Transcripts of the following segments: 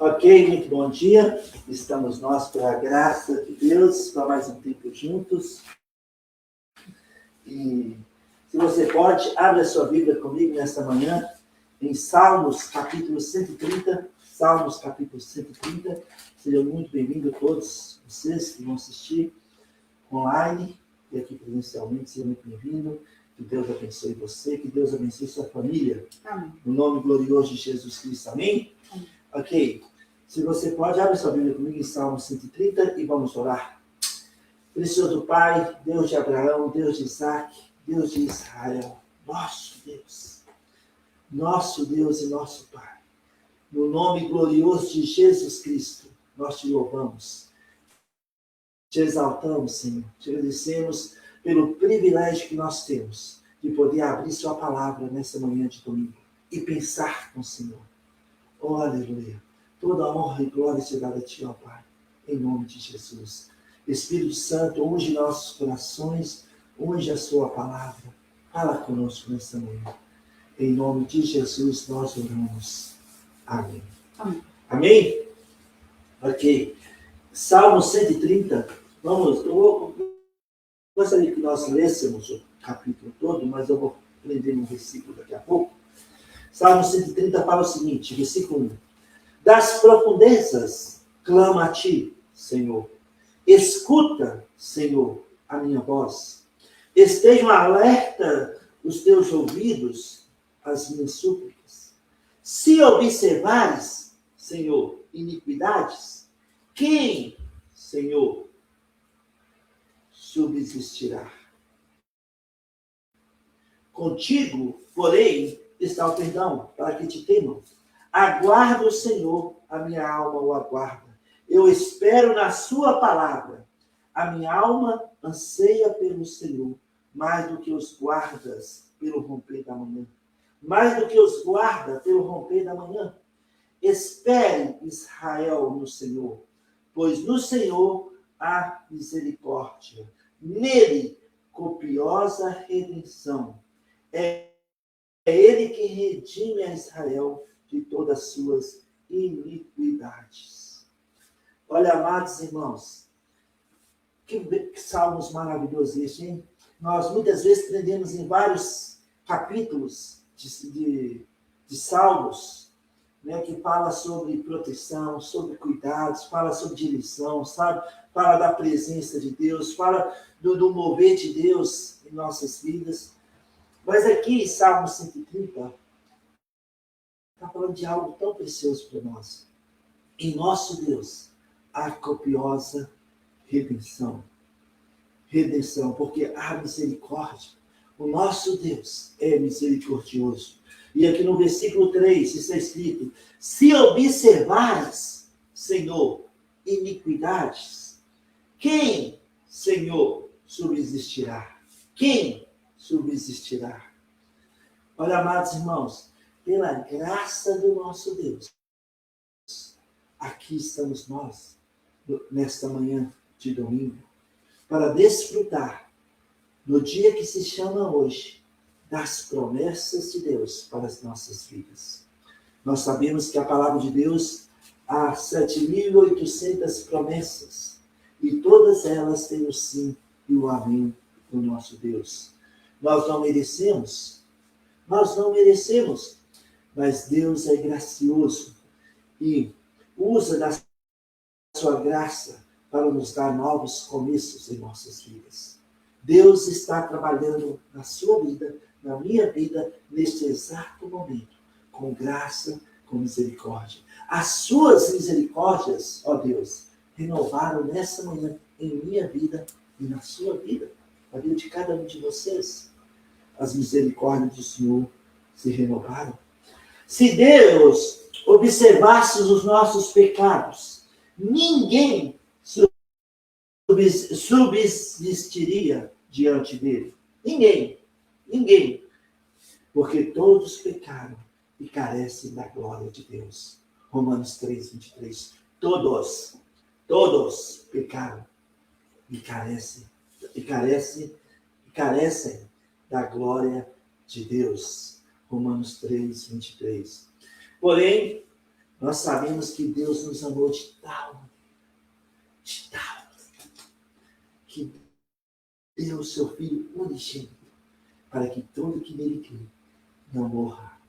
Ok, muito bom dia. Estamos nós, pela graça de Deus, para mais um tempo juntos. E se você pode, abre a sua Bíblia comigo nesta manhã, em Salmos, capítulo 130. Salmos, capítulo 130. Sejam muito bem-vindos todos vocês que vão assistir online e aqui presencialmente. Sejam muito bem-vindos. Que Deus abençoe você, que Deus abençoe sua família. Amém. No nome glorioso de Jesus Cristo. Amém? Amém. Ok. Se você pode, abre sua Bíblia comigo em Salmo 130 e vamos orar. Precioso Pai, Deus de Abraão, Deus de Isaac, Deus de Israel, nosso Deus e nosso Pai. No nome glorioso de Jesus Cristo, nós te louvamos, te exaltamos, Senhor, te agradecemos pelo privilégio que nós temos de poder abrir sua palavra nessa manhã de domingo e pensar com o Senhor. Oh, aleluia. Toda honra e glória se dá a ti, ó Pai, em nome de Jesus. Espírito Santo, unge nossos corações, unge a sua palavra. Fala conosco nessa manhã. Em nome de Jesus nós oramos. Amém. Amém. Amém? Ok. Salmo 130. Eu gostaria que nós lêssemos o capítulo todo, mas eu vou aprender um versículo daqui a pouco. Salmo 130 fala o seguinte, versículo 1. Das profundezas clamo a ti, Senhor. Escuta, Senhor, a minha voz. Estejam alerta os teus ouvidos às minhas súplicas. Se observares, Senhor, iniquidades, quem, Senhor, subsistirá? Contigo, porém, está o perdão, para que te temam. Aguardo o Senhor, a minha alma o aguarda. Eu espero na sua palavra. A minha alma anseia pelo Senhor, mais do que os guardas pelo romper da manhã. Mais do que os guarda pelo romper da manhã. Espere, Israel, no Senhor, pois no Senhor há misericórdia. Nele, copiosa redenção. É Ele que redime a Israel de todas as suas iniquidades. Olha, amados irmãos, que salmos maravilhosos esse, hein? Nós muitas vezes prendemos em vários capítulos de salmos, né, que fala sobre proteção, sobre cuidados, fala sobre direção, sabe? Fala da presença de Deus, fala do mover de Deus em nossas vidas. Mas aqui, Salmo 130, está falando de algo tão precioso para nós. Em nosso Deus, há copiosa redenção. Redenção, porque há misericórdia. O nosso Deus é misericordioso. E aqui no versículo 3 está escrito: se observares, Senhor, iniquidades, quem, Senhor, subsistirá? Quem subsistirá? Olha, amados irmãos, pela graça do nosso Deus, aqui estamos nós, nesta manhã de domingo, para desfrutar, no dia que se chama hoje, das promessas de Deus para as nossas vidas. Nós sabemos que a palavra de Deus há 7.800 promessas, e todas elas têm o sim e o amém do nosso Deus. Nós não merecemos, mas Deus é gracioso e usa da sua graça para nos dar novos começos em nossas vidas. Deus está trabalhando na sua vida, na minha vida, neste exato momento, com graça, com misericórdia. As suas misericórdias, ó Deus, renovaram nessa manhã em minha vida e na sua vida, na vida de cada um de vocês. As misericórdias do Senhor se renovaram. Se Deus observasse os nossos pecados, ninguém subsistiria diante dele. Ninguém. Porque todos pecaram e carecem da glória de Deus. Romanos 3, 23. Todos pecaram e carecem da glória de Deus. Romanos 3, 23. Porém, Nós sabemos que Deus nos amou de tal, que deu o seu Filho unigênito, para que todo que nele crê não morra,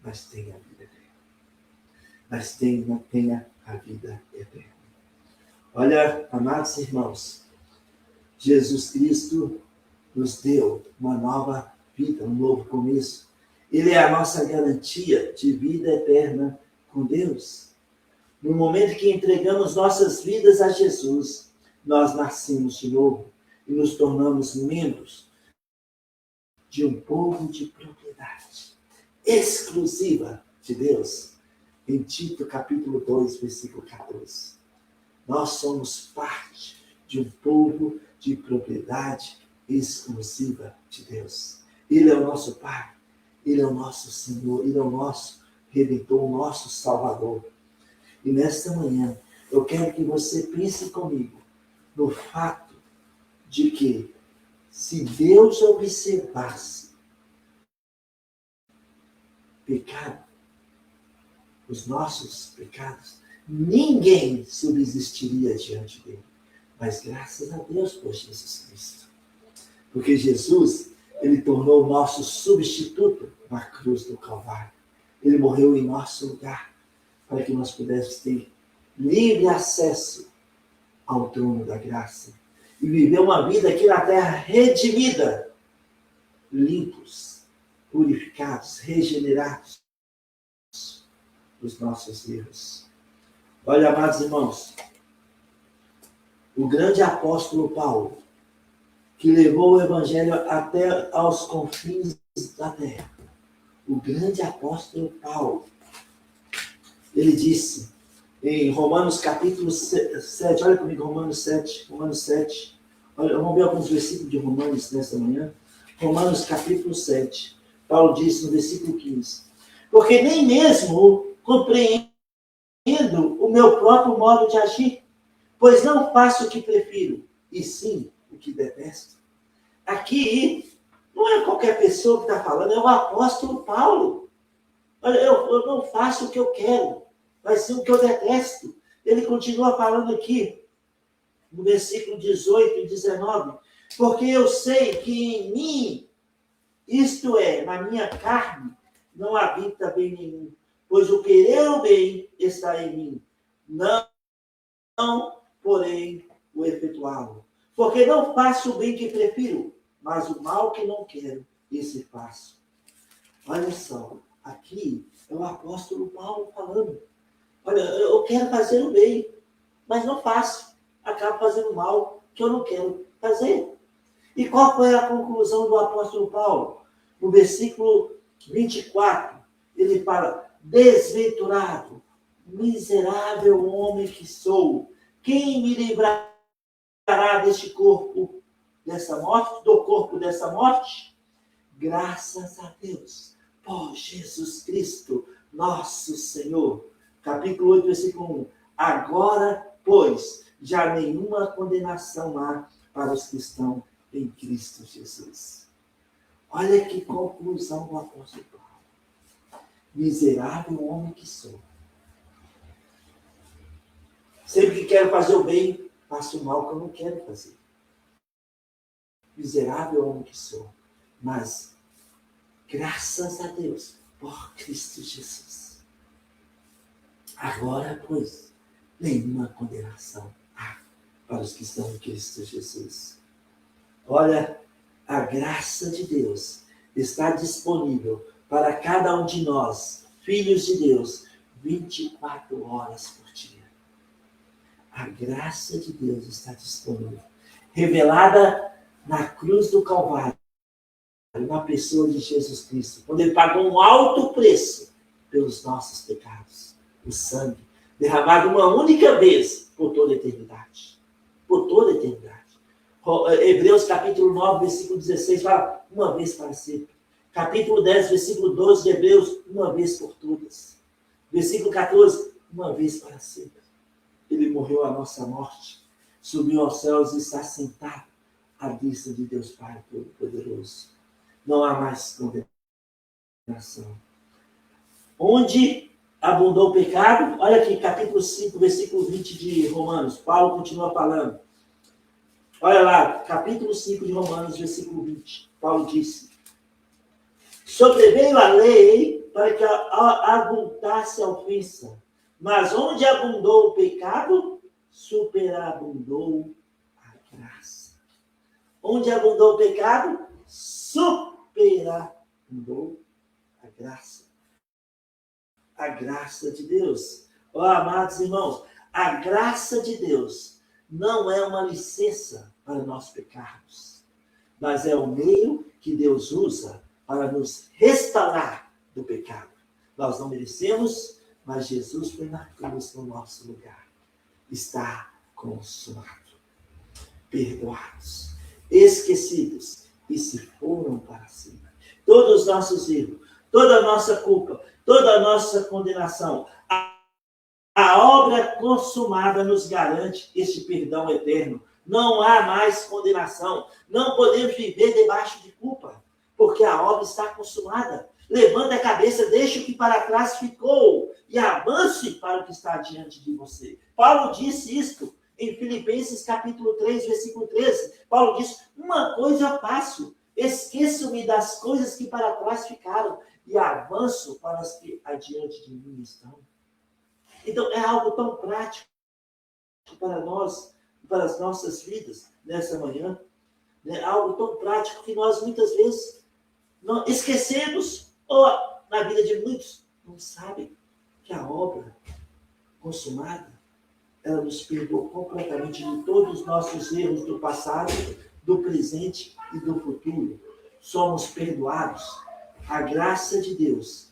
mas tenha a vida eterna. Mas tenha a vida eterna. Olha, amados irmãos, Jesus Cristo nos deu uma nova vida, um novo começo. Ele é a nossa garantia de vida eterna com Deus. No momento que entregamos nossas vidas a Jesus, nós nascemos de novo e nos tornamos membros de um povo de propriedade exclusiva de Deus. Em Tito, capítulo 2, versículo 14. Nós somos parte de um povo de propriedade exclusiva de Deus. Ele é o nosso Pai, Ele é o nosso Senhor, Ele é o nosso Redentor, o nosso Salvador. E nesta manhã, eu quero que você pense comigo no fato de que, se Deus observasse pecado, os nossos pecados, ninguém subsistiria diante dele. Mas graças a Deus por Jesus Cristo. Porque Jesus, ele tornou o nosso substituto na cruz do Calvário. Ele morreu em nosso lugar, para que nós pudéssemos ter livre acesso ao trono da graça e viver uma vida aqui na terra redimida, limpos, purificados, regenerados dos nossos erros. Olha, amados irmãos, o grande apóstolo Paulo, que levou o evangelho até aos confins da terra, o grande apóstolo Paulo, ele disse em Romanos capítulo 7, olha comigo, Romanos 7, olha, vamos ver alguns versículos de Romanos nesta manhã. Romanos capítulo 7, Paulo disse no versículo 15, porque nem mesmo compreendo o meu próprio modo de agir, pois não faço o que prefiro, e sim o que detesto. Aqui, não é qualquer pessoa que está falando, é o apóstolo Paulo. Olha, eu não faço o que eu quero, mas sim o que eu detesto. Ele continua falando aqui, no versículo 18 e 19, porque eu sei que em mim, isto é, na minha carne, não habita bem nenhum, pois o querer o bem está em mim, não porém o efetuá-lo. Porque não faço o bem que prefiro, mas o mal que não quero, esse faço. Olha só, aqui é o apóstolo Paulo falando. Olha, eu quero fazer o bem, mas não faço. Acabo fazendo o mal que eu não quero fazer. E qual foi a conclusão do apóstolo Paulo? No versículo 24, ele fala, desventurado, miserável homem que sou, quem me livrará deste corpo, dessa morte, do corpo dessa morte? Graças a Deus, por Jesus Cristo, nosso Senhor. Capítulo 8, versículo 1. Agora, pois, já nenhuma condenação há para os que estão em Cristo Jesus. Olha que conclusão do apóstolo Paulo. Miserável homem que sou. Sempre que quero fazer o bem, faço o mal que eu não quero fazer. Miserável homem que sou. Mas, graças a Deus, por Cristo Jesus. Agora, pois, nenhuma condenação há para os que estão em Cristo Jesus. Olha, a graça de Deus está disponível para cada um de nós, filhos de Deus, 24 horas por dia. A graça de Deus está disponível, revelada na cruz do Calvário, na pessoa de Jesus Cristo, quando ele pagou um alto preço pelos nossos pecados, o sangue derramado uma única vez por toda a eternidade. Por toda a eternidade. Hebreus capítulo 9, versículo 16 fala, uma vez para sempre. Capítulo 10, versículo 12 de Hebreus, uma vez por todas. Versículo 14, uma vez para sempre. Ele morreu a nossa morte, subiu aos céus e está sentado à destra de Deus Pai Todo-Poderoso. Não há mais condenação. Onde abundou o pecado. Olha aqui, capítulo 5, versículo 20 de Romanos. Paulo continua falando. Olha lá, capítulo 5 de Romanos, versículo 20. Paulo disse: sobreveio a lei para que abundasse a ofensa, mas onde abundou o pecado, superabundou a graça. Onde abundou o pecado, superabundou a graça. A graça de Deus. Ó, amados irmãos, a graça de Deus não é uma licença para nós pecarmos, mas é o meio que Deus usa para nos restaurar do pecado. Nós não merecemos, mas Jesus foi na cruz no nosso lugar. Está consumado. Perdoados, esquecidos, e se foram para cima. Todos os nossos erros, toda a nossa culpa, toda a nossa condenação, a obra consumada nos garante este perdão eterno. Não há mais condenação. Não podemos viver debaixo de culpa, porque a obra está consumada. Levante a cabeça, deixe o que para trás ficou e avance para o que está diante de você. Paulo disse isto em Filipenses capítulo 3, versículo 13. Paulo diz: uma coisa eu faço, esqueço-me das coisas que para trás ficaram e avanço para as que adiante de mim estão. Então, é algo tão prático para nós, para as nossas vidas nessa manhã. É algo tão prático que nós muitas vezes não esquecemos, ou na vida de muitos, não sabem que a obra consumada, ela nos perdoou completamente de todos os nossos erros do passado, do presente e do futuro. Somos perdoados. A graça de Deus,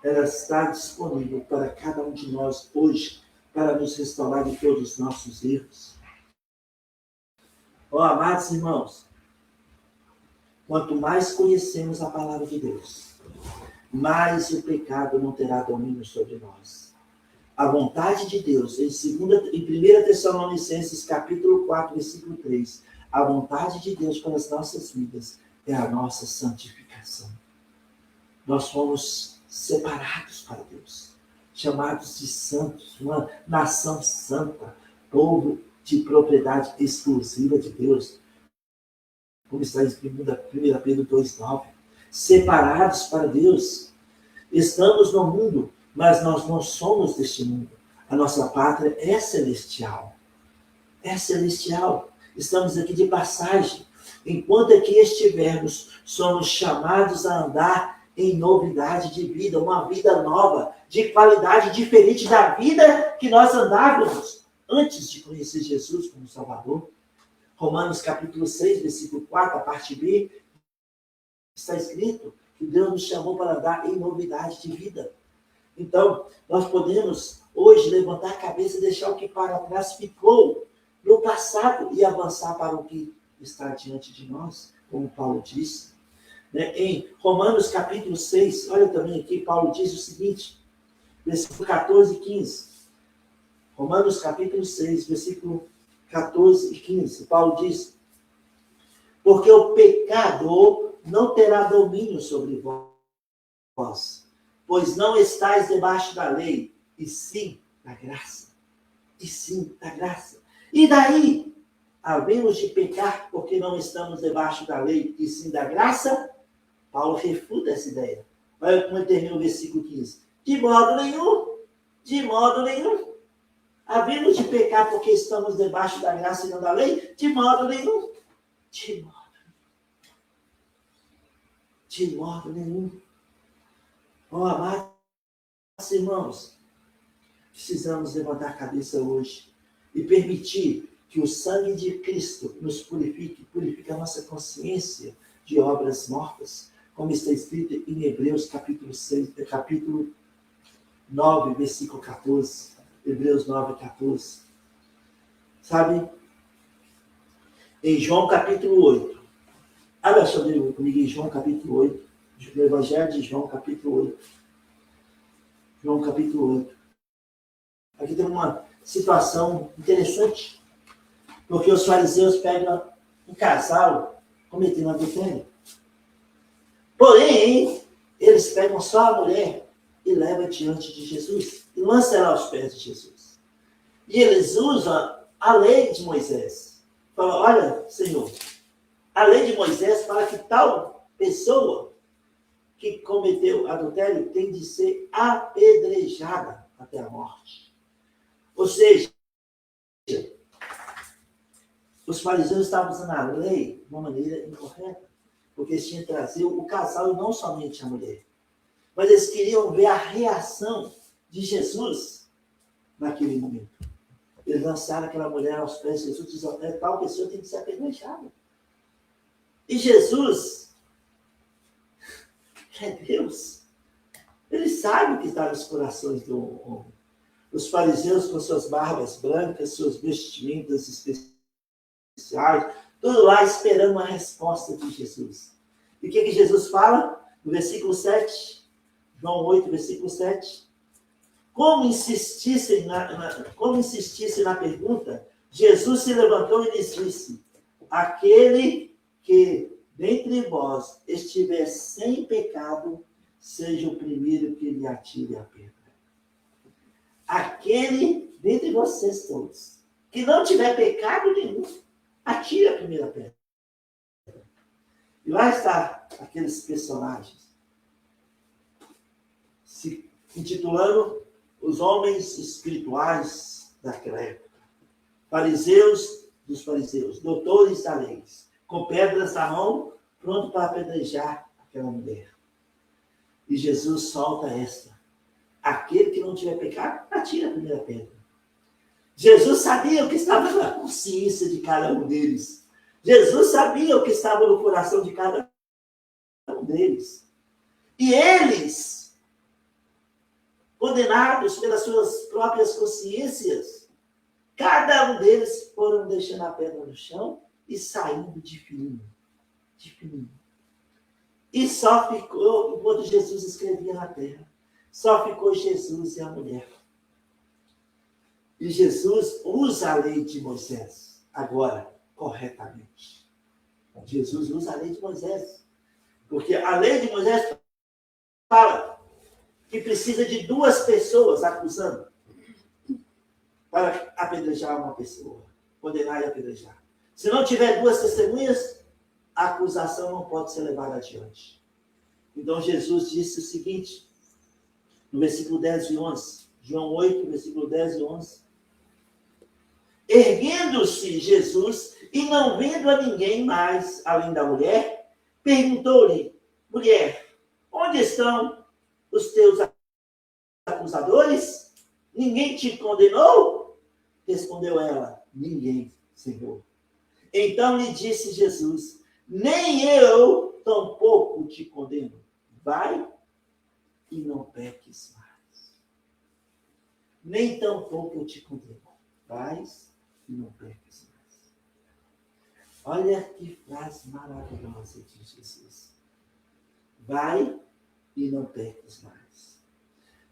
ela está disponível para cada um de nós hoje, para nos restaurar de todos os nossos erros. Ó, amados irmãos, quanto mais conhecemos a palavra de Deus, mais o pecado não terá domínio sobre nós. A vontade de Deus, em 1 Tessalonicenses, capítulo 4, versículo 3, a vontade de Deus para as nossas vidas é a nossa santificação. Nós fomos separados para Deus, chamados de santos, uma nação santa, povo de propriedade exclusiva de Deus, como está em 1 Pedro 2,9. Separados para Deus. Estamos no mundo, mas nós não somos deste mundo. A nossa pátria é celestial. É celestial. Estamos aqui de passagem. Enquanto aqui estivermos, somos chamados a andar em novidade de vida, uma vida nova, de qualidade diferente da vida que nós andávamos antes de conhecer Jesus como Salvador. Romanos capítulo 6, versículo 4, a parte B, está escrito que Deus nos chamou para andar em novidade de vida. Então, nós podemos hoje levantar a cabeça e deixar o que para trás ficou no passado e avançar para o que está diante de nós, como Paulo disse. Em Romanos capítulo 6, olha também aqui, Paulo diz o seguinte, versículo 14 e 15. Romanos capítulo 6, versículo 14 e 15. Paulo diz: porque o pecado não terá domínio sobre vós, pois não estáis debaixo da lei, e sim da graça. E sim da graça. E daí, havemos de pecar porque não estamos debaixo da lei, e sim da graça? Paulo refuta essa ideia. Olha como ele termina o versículo 15. De modo nenhum, de modo nenhum. Havemos de pecar porque estamos debaixo da graça e não da lei? De modo nenhum. De modo nenhum. Oh, amados irmãos, precisamos levantar a cabeça hoje e permitir que o sangue de Cristo nos purifique a nossa consciência de obras mortas, como está escrito em Hebreus capítulo 9, versículo 14. Hebreus 9, 14. Sabe? Em João capítulo 8. Olha só comigo em João capítulo 8. No Evangelho de João capítulo 8. João capítulo 8. Aqui tem uma situação interessante. Porque os fariseus pegam um casal cometendo adultério. Porém, eles pegam só a mulher e leva diante de Jesus. E lança ela aos pés de Jesus. E eles usam a lei de Moisés. Falam, olha, Senhor, a lei de Moisés fala que tal pessoa que cometeu adultério tem de ser apedrejada até a morte. Ou seja, os fariseus estavam usando a lei de uma maneira incorreta, porque eles tinham que trazer o casal e não somente a mulher. Mas eles queriam ver a reação de Jesus naquele momento. Eles lançaram aquela mulher aos pés de Jesus e disseram, tal pessoa tem que ser apedrejada. E Jesus é Deus. Ele sabe o que está nos corações do homem. Os fariseus com suas barbas brancas, suas vestimentas especiais, tudo lá esperando uma resposta de Jesus. E o que Jesus fala? No versículo 7, João 8, versículo 7. Como insistissem na pergunta, Jesus se levantou e lhes disse, aquele que dentre vós estiver sem pecado, seja o primeiro que lhe atire a pedra. Aquele dentre vocês todos, que não tiver pecado nenhum, atire a primeira pedra. E lá está aqueles personagens, se intitulando os homens espirituais daquela época. Fariseus dos fariseus, doutores da lei, com pedras na mão, pronto para apedrejar aquela mulher. E Jesus solta esta. Aquele que não tiver pecado, atira a primeira pedra. Jesus sabia o que estava na consciência de cada um deles. Jesus sabia o que estava no coração de cada um deles. E eles, condenados pelas suas próprias consciências, cada um deles foram deixando a pedra no chão e saindo de fininho. De fininho. E só ficou, enquanto Jesus escrevia na terra, só ficou Jesus e a mulher. E Jesus usa a lei de Moisés, agora, corretamente. Jesus usa a lei de Moisés. Porque a lei de Moisés fala que precisa de 2 pessoas acusando para apedrejar uma pessoa, condenar e apedrejar. Se não tiver 2 testemunhas, a acusação não pode ser levada adiante. Então Jesus disse o seguinte, no versículo 10 e 11, João 8, versículo 10 e 11. Erguendo-se Jesus e não vendo a ninguém mais, além da mulher, perguntou-lhe, mulher, onde estão os teus acusadores? Ninguém te condenou? Respondeu ela, ninguém, Senhor. Então lhe disse Jesus, nem eu tampouco te condeno. Vai e não peques mais. Nem tampouco eu te condeno. Vai e não peques mais. Olha que frase maravilhosa de Jesus. Vai e não peques mais.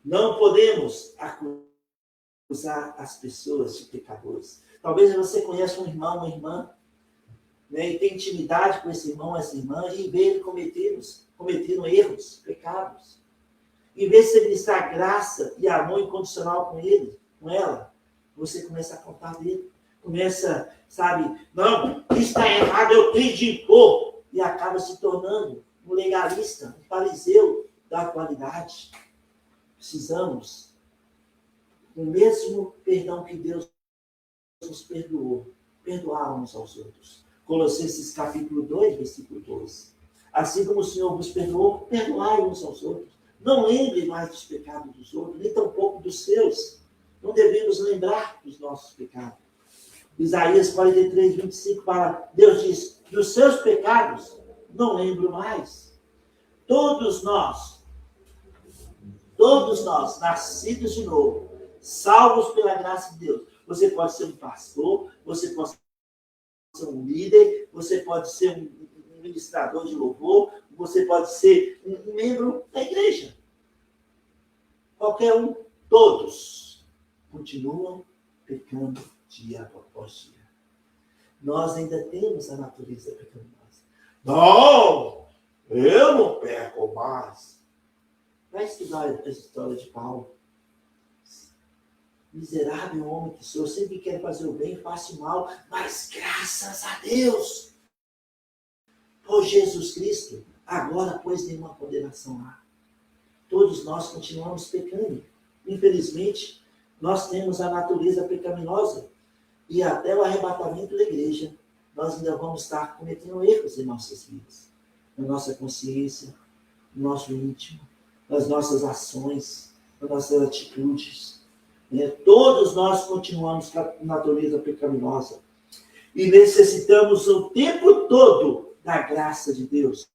Não podemos acusar as pessoas de pecadores. Talvez você conheça um irmão, uma irmã, né, e tem intimidade com esse irmão, essa irmã, e vê ele cometendo erros, pecados. Em vez de você ministrar graça e amor incondicional com ele, com ela, você começa a apontar dele. Começa, sabe, não, isso está errado, eu tenho de impor. E acaba se tornando um legalista, um fariseu da atualidade. Precisamos, o mesmo perdão que Deus nos perdoou, perdoar uns aos outros. Colossenses capítulo 2, versículo 12. Assim como o Senhor vos perdoou, perdoai uns aos outros. Não lembre mais dos pecados dos outros, nem tampouco dos seus. Não devemos lembrar dos nossos pecados. Isaías 43, 25 fala, Deus diz, dos seus pecados não lembro mais. Todos nós, nascidos de novo, salvos pela graça de Deus. Você pode ser um pastor, você pode ser um líder, você pode ser um ministrador de louvor, você pode ser um membro da igreja. Qualquer um, todos continuam pecando dia após dia. Nós ainda temos a natureza pecaminosa. Não, eu não peco mais. Vai estudar a história de Paulo. Miserável homem que sou, sempre quero fazer o bem, faço o mal, mas graças a Deus, por Jesus Cristo, agora, pois, nenhuma condenação há. Todos nós continuamos pecando. Infelizmente, nós temos a natureza pecaminosa. E até o arrebatamento da igreja, nós ainda vamos estar cometendo erros em nossas vidas. Na nossa consciência, no nosso íntimo, nas nossas ações, nas nossas atitudes. Todos nós continuamos com a natureza pecaminosa. E necessitamos o tempo todo da graça de Deus,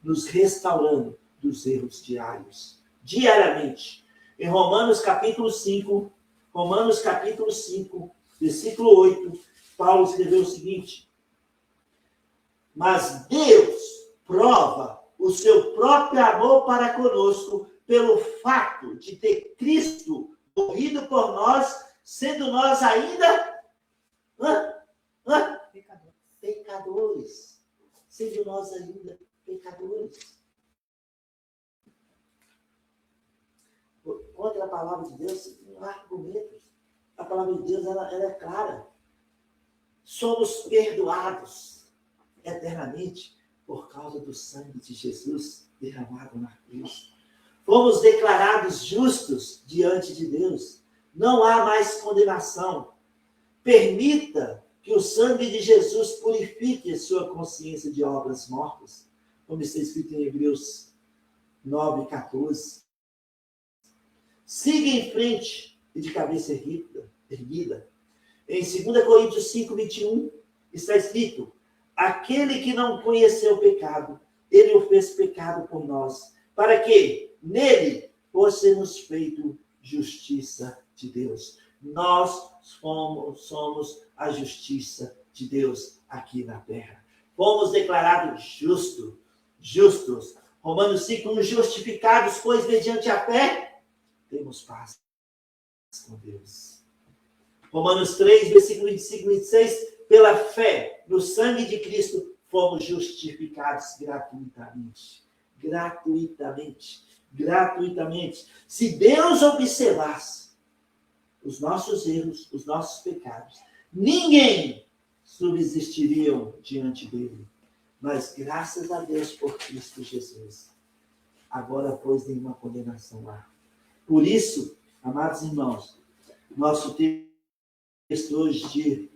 nos restaurando dos erros diários, diariamente. Em Romanos capítulo 5, versículo 8, Paulo escreveu o seguinte: mas Deus prova o seu próprio amor para conosco pelo fato de ter Cristo morrido por nós, sendo nós ainda pecadores. Sendo nós ainda pecadores. Contra a palavra de Deus, não há argumentos. A palavra de Deus ela é clara. Somos perdoados eternamente por causa do sangue de Jesus derramado na cruz. Fomos declarados justos diante de Deus. Não há mais condenação. Permita que o sangue de Jesus purifique a sua consciência de obras mortas, como está escrito em Hebreus 9:14. Siga em frente e de cabeça erguida. Em 2 Coríntios 5:21 está escrito: aquele que não conheceu o pecado, ele o fez pecado por nós, para que nele fôssemos feito justiça de Deus. Nós somos a justiça de Deus aqui na terra. Fomos declarados justos. Romanos 5:1, justificados, pois mediante a fé, temos paz com Deus. Romanos 3, versículo 25 e 26, pela fé no sangue de Cristo, fomos justificados gratuitamente. Se Deus observasse os nossos erros, os nossos pecados, ninguém subsistiria diante dele. Mas graças a Deus por Cristo Jesus, agora, pois, nenhuma condenação há. Por isso, amados irmãos, nosso texto hoje de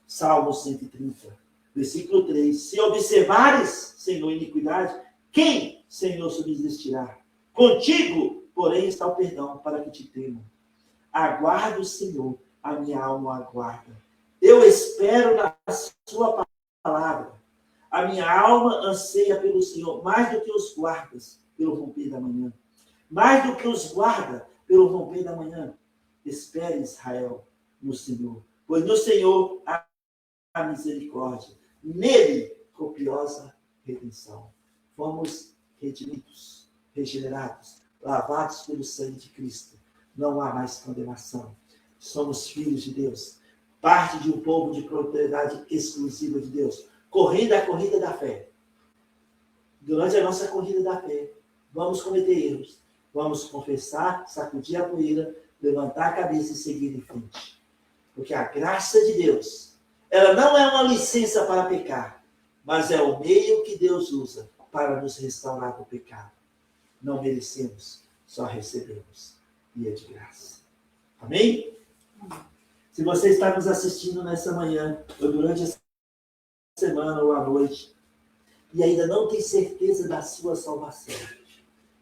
Salmo 130, versículo 3. Se observares, Senhor, iniquidade, quem, Senhor, subsistirá? Contigo, porém, está o perdão, para que te temam. Aguardo o Senhor, a minha alma aguarda. Eu espero na sua palavra. A minha alma anseia pelo Senhor, mais do que os guardas pelo romper da manhã. Mais do que os guarda pelo romper da manhã. Espere, Israel, no Senhor. Pois no Senhor há misericórdia. Nele, copiosa redenção. Fomos redimidos, regenerados, lavados pelo sangue de Cristo. Não há mais condenação. Somos filhos de Deus. Parte de um povo de propriedade exclusiva de Deus. Correndo a corrida da fé. Durante a nossa corrida da fé, vamos cometer erros. Vamos confessar, sacudir a poeira, levantar a cabeça e seguir em frente. Porque a graça de Deus, ela não é uma licença para pecar, mas é o meio que Deus usa para nos restaurar do pecado. Não merecemos, só recebemos. E é de graça. Amém? Se você está nos assistindo nessa manhã, ou durante a semana ou à noite, e ainda não tem certeza da sua salvação,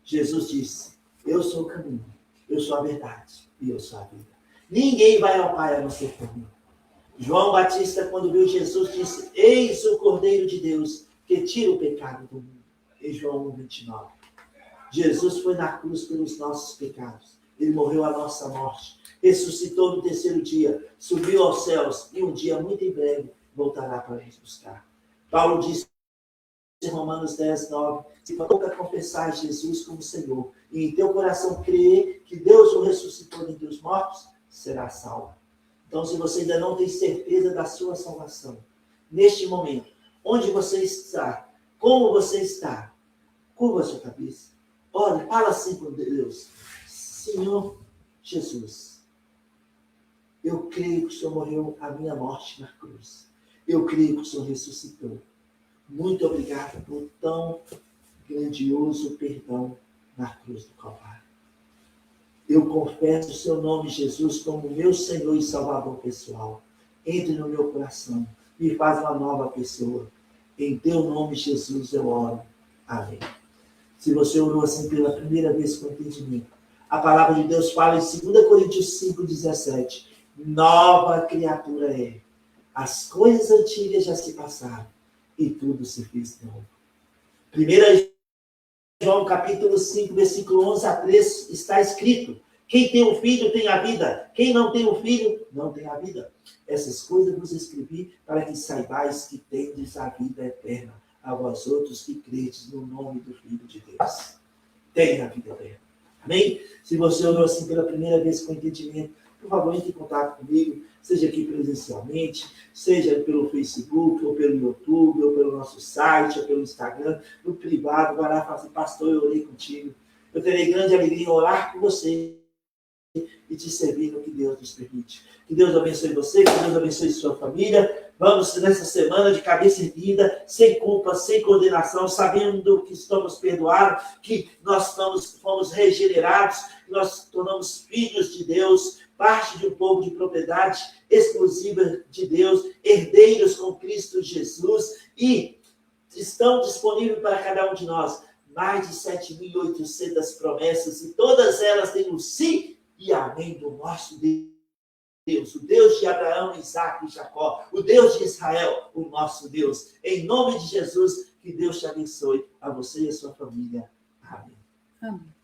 Jesus disse: eu sou o caminho, eu sou a verdade e eu sou a vida. Ninguém vai ao Pai a não ser por mim. João Batista, quando viu Jesus, disse: eis o Cordeiro de Deus que tira o pecado do mundo. Em João 1:29. Jesus foi na cruz pelos nossos pecados. Ele morreu a nossa morte. Ressuscitou no terceiro dia. Subiu aos céus. E um dia, muito em breve, voltará para nos buscar. Paulo disse em Romanos 10:9. Se nunca confessar Jesus como Senhor e em teu coração crer que Deus o ressuscitou dentre os mortos, será salvo. Então, se você ainda não tem certeza da sua salvação, neste momento, onde você está, como você está, curva a sua cabeça, Olha, fala assim com Deus. Senhor Jesus, eu creio que o Senhor morreu a minha morte na cruz. Eu creio que o Senhor ressuscitou. Muito obrigado por tão grandioso perdão na cruz do Calvário. Eu confesso o seu nome, Jesus, como meu Senhor e Salvador pessoal. Entre no meu coração. Me faz uma nova pessoa. Em teu nome, Jesus, eu oro. Amém. Se você orou assim pela primeira vez com entendimento, a palavra de Deus fala em 2 Coríntios 5,17. Nova criatura é. As coisas antigas já se passaram e tudo se fez novo. 1 João capítulo 5, versículo 11 a 3 está escrito: quem tem um filho tem a vida, quem não tem um filho não tem a vida. Essas coisas vos escrevi para que saibais que tendes a vida eterna, a vós outros que credes no nome do Filho de Deus. Tem a vida eterna. Amém? Se você orou assim pela primeira vez com entendimento, por favor, entre em contato comigo, seja aqui presencialmente, seja pelo Facebook, ou pelo YouTube, ou pelo nosso site, ou pelo Instagram, no privado, vai lá e fala assim: pastor, eu orei contigo. Eu terei grande alegria em orar com você e te servir no que Deus nos permite. Que Deus abençoe você, que Deus abençoe sua família. Vamos nessa semana de cabeça erguida, sem culpa, sem condenação, sabendo que estamos perdoados, que nós fomos regenerados, que nós tornamos filhos de Deus, parte de um povo de propriedade exclusiva de Deus, herdeiros com Cristo Jesus, e estão disponíveis para cada um de nós mais de 7.800 promessas, e todas elas têm o sim e amém do nosso Deus, o Deus de Abraão, Isaac e Jacó, o Deus de Israel, o nosso Deus. Em nome de Jesus, que Deus te abençoe, a você e a sua família. Amém. Amém.